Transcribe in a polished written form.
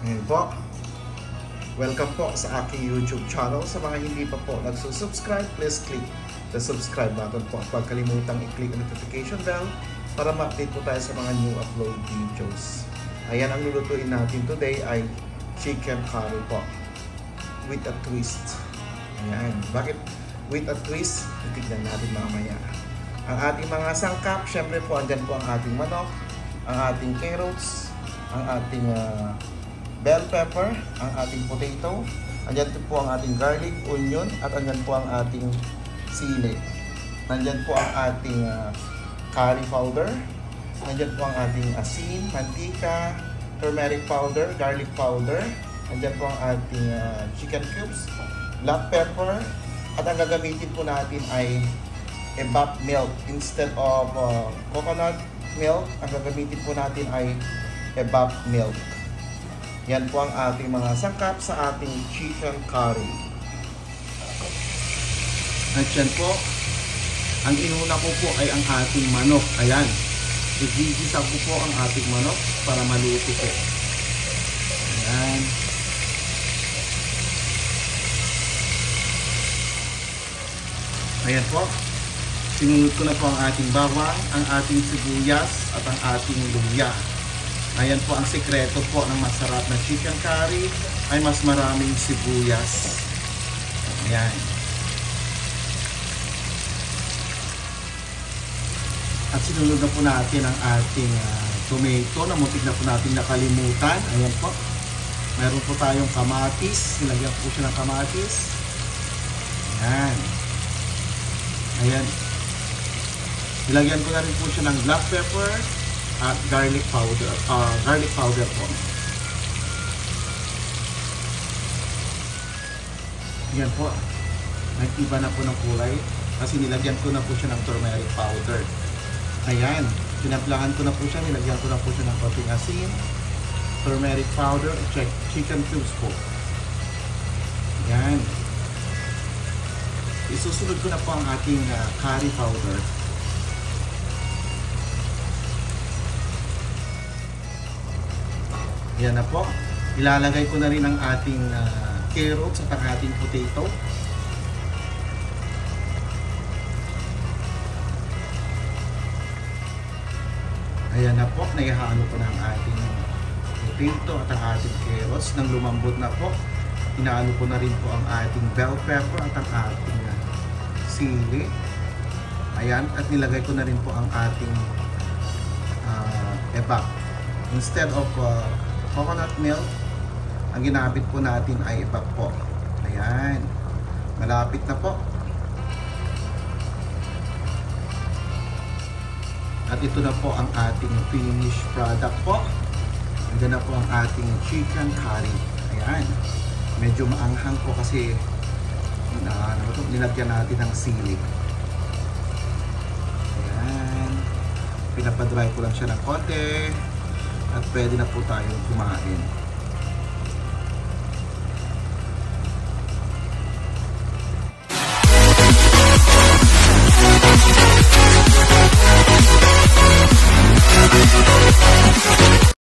Ngayon po, welcome po sa aking YouTube channel. Sa mga hindi pa po nagsusubscribe, please click the subscribe button po at huwag kalimutang i-click ang notification bell para ma-update po tayo sa mga new upload videos. Ayan, ang lulutuin natin today ay chicken curry po with a twist. Ayan, bakit with a twist? Titignan natin mamaya. Ang ating mga sangkap, syempre po andyan po ang ating manok, ang ating carrots, ang ating bell pepper, ang ating potato, andyan po ang ating garlic, onion, at andyan po ang ating sili. Andyan po ang ating curry powder, andyan po ang ating asin, mantika, turmeric powder, garlic powder, andyan po ang ating chicken cubes, black pepper, at ang gagamitin po natin ay evap milk. Instead of coconut milk, ang gagamitin po natin ay evap milk. Yan po ang ating mga sangkap sa ating chicken curry. At yan po, ang inuna ko po ay ang ating manok. Ayan, igigisa ko po ang ating manok para maluto po. Ayan. Ayan po, sinunod ko na po ang ating bawang, ang ating sibuyas at ang ating luya. Ayan po ang sikreto po ng masarap na chicken curry ay mas maraming sibuyas. Ayan. At sinunod na po natin ang ating tomato na muntik na po natin nakalimutan. Ayan po. Meron po tayong kamatis. Nilagyan po siya ng kamatis. Ayan. Ayan. Nilagyan ko na rin po siya ng black pepper at garlic powder. Garlic powder po. Yan po. Nag-iba na po ng kulay kasi nilagyan ko na po siya ng turmeric powder. Ayan. Pinaplangan ko na po siya. Nilagyan ko na po siya ng konting asin, turmeric powder, at chicken cubes po. Ayan. Isusunod ko na po ang ating curry powder. Yan na po. Ilalagay ko na rin ang ating carrots at ang ating potato. Ayan na po. Naihalo ko na ang ating potato at ang ating carrots. Nang lumambot na po, inalo ko na rin po ang ating bell pepper at ang ating sili. Ayan. At nilagay ko na rin po ang ating evap. Instead of coconut milk, ang ginamit po natin ay evap po. Ayan. Malapit na po. At ito na po ang ating finished product po. Andyan na po ang ating chicken curry. Ayan. Medyo maanghang po kasi nilagyan natin ng sili. Ayan. Pinapadry ko lang siya ng konti. At pwede na po tayong kumain.